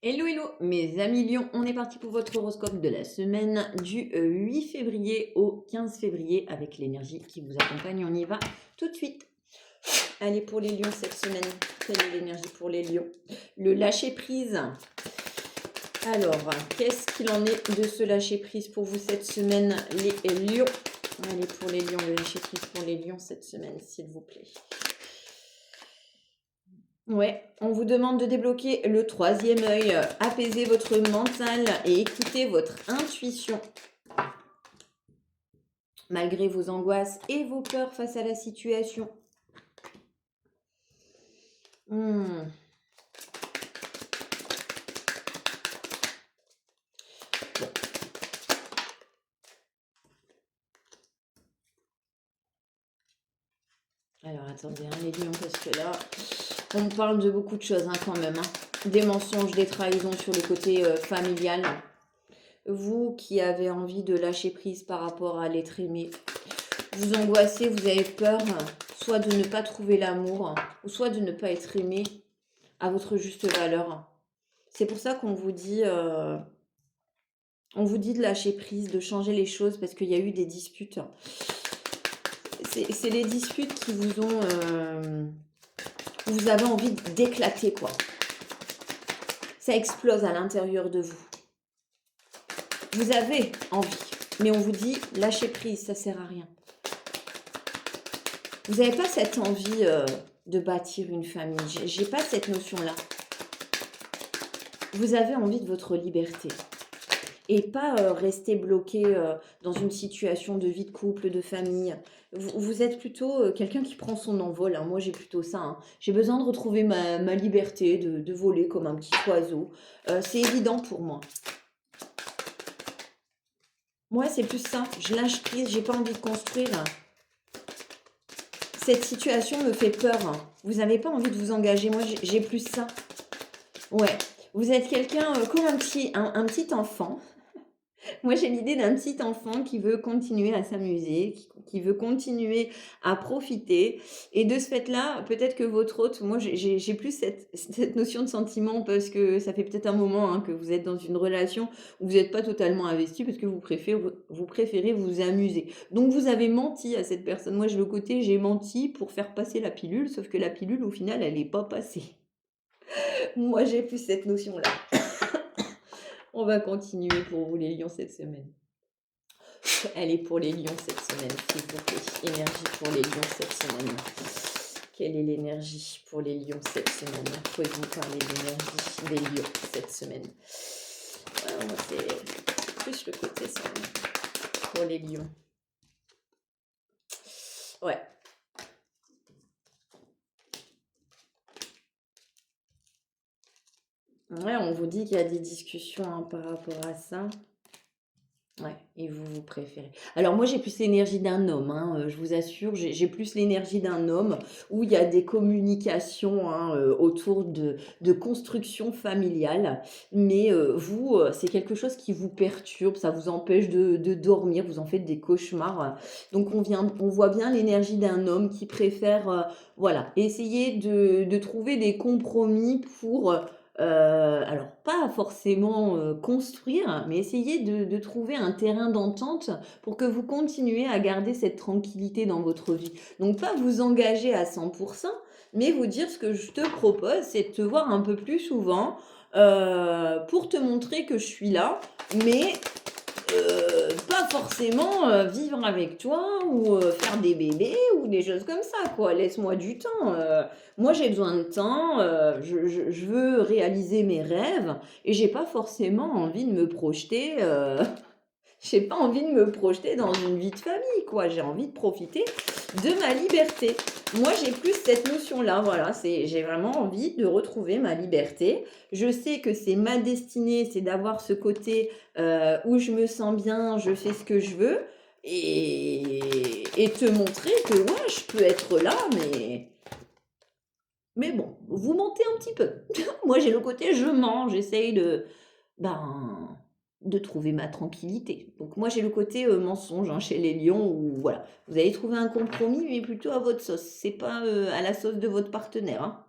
Hello, hello, mes amis Lions, on est parti pour votre horoscope de la semaine du 8 février au 15 février avec l'énergie qui vous accompagne. On y va tout de suite. Allez, pour les Lions cette semaine, quelle est l'énergie pour les Lions? Le lâcher-prise. Alors, qu'est-ce qu'il en est de ce lâcher-prise pour vous cette semaine, les Lions? Allez, pour les Lions, le lâcher-prise pour les Lions cette semaine, s'il vous plaît. Ouais, on vous demande de débloquer le troisième œil, apaiser votre mental et écouter votre intuition. Malgré vos angoisses et vos peurs face à la situation. Bon. Alors attendez, hein, les lions, parce que là, on parle de beaucoup de choses quand même. Des mensonges, des trahisons sur le côté familial. Vous qui avez envie de lâcher prise par rapport à l'être aimé, vous angoissez, vous avez peur, soit de ne pas trouver l'amour, ou soit de ne pas être aimé à votre juste valeur. C'est pour ça qu'on vous dit, de lâcher prise, de changer les choses, parce qu'il y a eu des disputes. C'est les disputes qui vous ont... vous avez envie d'éclater, quoi. Ça explose à l'intérieur de vous. Vous avez envie, mais on vous dit, lâchez prise, ça sert à rien. Vous n'avez pas cette envie de bâtir une famille. J'ai pas cette notion-là. Vous avez envie de votre liberté. Et pas rester bloqué dans une situation de vie de couple, de famille. Vous êtes plutôt quelqu'un qui prend son envol. Hein. Moi, j'ai plutôt ça. Hein. J'ai besoin de retrouver ma liberté, de voler comme un petit oiseau. C'est évident pour moi. Moi, c'est plus ça. Je lâche prise, j'ai pas envie de construire. Cette situation me fait peur. Vous n'avez pas envie de vous engager. Moi, j'ai plus ça. Ouais. Vous êtes quelqu'un comme un petit enfant. Moi, j'ai l'idée d'un petit enfant qui veut continuer à s'amuser, qui veut continuer à profiter. Et de ce fait-là, peut-être que votre hôte, moi, j'ai plus cette notion de sentiment parce que ça fait peut-être un moment que vous êtes dans une relation où vous n'êtes pas totalement investi parce que vous préférez vous amuser. Donc, vous avez menti à cette personne. Moi, j'ai le côté, j'ai menti pour faire passer la pilule, sauf que la pilule, au final, elle n'est pas passée. Moi, j'ai plus cette notion-là. On va continuer pour vous les lions cette semaine. Elle est pour les lions cette semaine, s'il vous plaît. Énergie pour les lions cette semaine. Quelle est l'énergie pour les lions cette semaine? Pouvez-vous parler de l'énergie des lions cette semaine? Ouais, moi, c'est plus le côté ça pour les lions. Ouais. Ouais, on vous dit qu'il y a des discussions par rapport à ça. Ouais, et vous préférez. Alors moi, j'ai plus l'énergie d'un homme, je vous assure, j'ai plus l'énergie d'un homme où il y a des communications autour de construction familiale. Mais vous, c'est quelque chose qui vous perturbe, ça vous empêche de dormir, vous en faites des cauchemars. Donc on voit bien l'énergie d'un homme qui préfère, voilà, essayer de trouver des compromis pour alors pas forcément construire, mais essayer de trouver un terrain d'entente pour que vous continuez à garder cette tranquillité dans votre vie. Donc pas vous engager à 100%, mais vous dire ce que je te propose, c'est de te voir un peu plus souvent pour te montrer que je suis là, mais pas forcément vivre avec toi ou faire des bébés ou des choses comme ça, quoi. Laisse-moi du temps. Moi, j'ai besoin de temps. Je veux réaliser mes rêves et j'ai pas forcément envie de me projeter. J'ai pas envie de me projeter dans une vie de famille, quoi. J'ai envie de profiter de ma liberté. Moi, j'ai plus cette notion-là, voilà. J'ai vraiment envie de retrouver ma liberté. Je sais que c'est ma destinée, c'est d'avoir ce côté où je me sens bien, je fais ce que je veux. Et te montrer que, ouais, je peux être là, mais bon, vous mentez un petit peu. Moi, j'ai le côté je mens, j'essaye de trouver ma tranquillité. Donc moi, j'ai le côté mensonge chez les lions où, voilà, vous allez trouver un compromis, mais plutôt à votre sauce. C'est pas à la sauce de votre partenaire.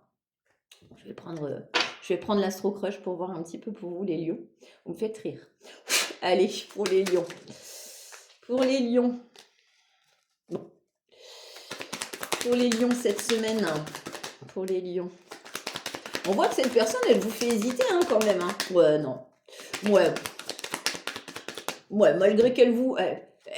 Je vais prendre Je vais prendre l'Astro Crush pour voir un petit peu pour vous, les lions. Vous me faites rire. Allez, pour les lions. Pour les lions. Bon. Pour les lions cette semaine. Pour les lions. On voit que cette personne, elle vous fait hésiter hein, quand même. Hein. Ouais, non. Ouais. Ouais, malgré qu'elle vous...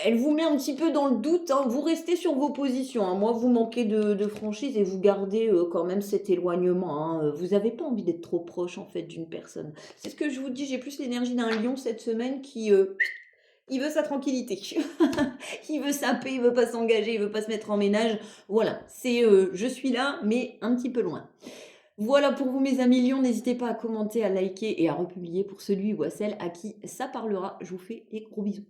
Elle vous met un petit peu dans le doute, hein. Vous restez sur vos positions. Hein. Moi, vous manquez de franchise et vous gardez quand même cet éloignement. Hein. Vous n'avez pas envie d'être trop proche en fait d'une personne. C'est ce que je vous dis, j'ai plus l'énergie d'un lion cette semaine qui... il veut sa tranquillité. Il veut sa paix, il veut pas s'engager, il veut pas se mettre en ménage. Voilà, c'est je suis là, mais un petit peu loin. Voilà pour vous mes amis lions, n'hésitez pas à commenter, à liker et à republier pour celui ou à celle à qui ça parlera. Je vous fais des gros bisous.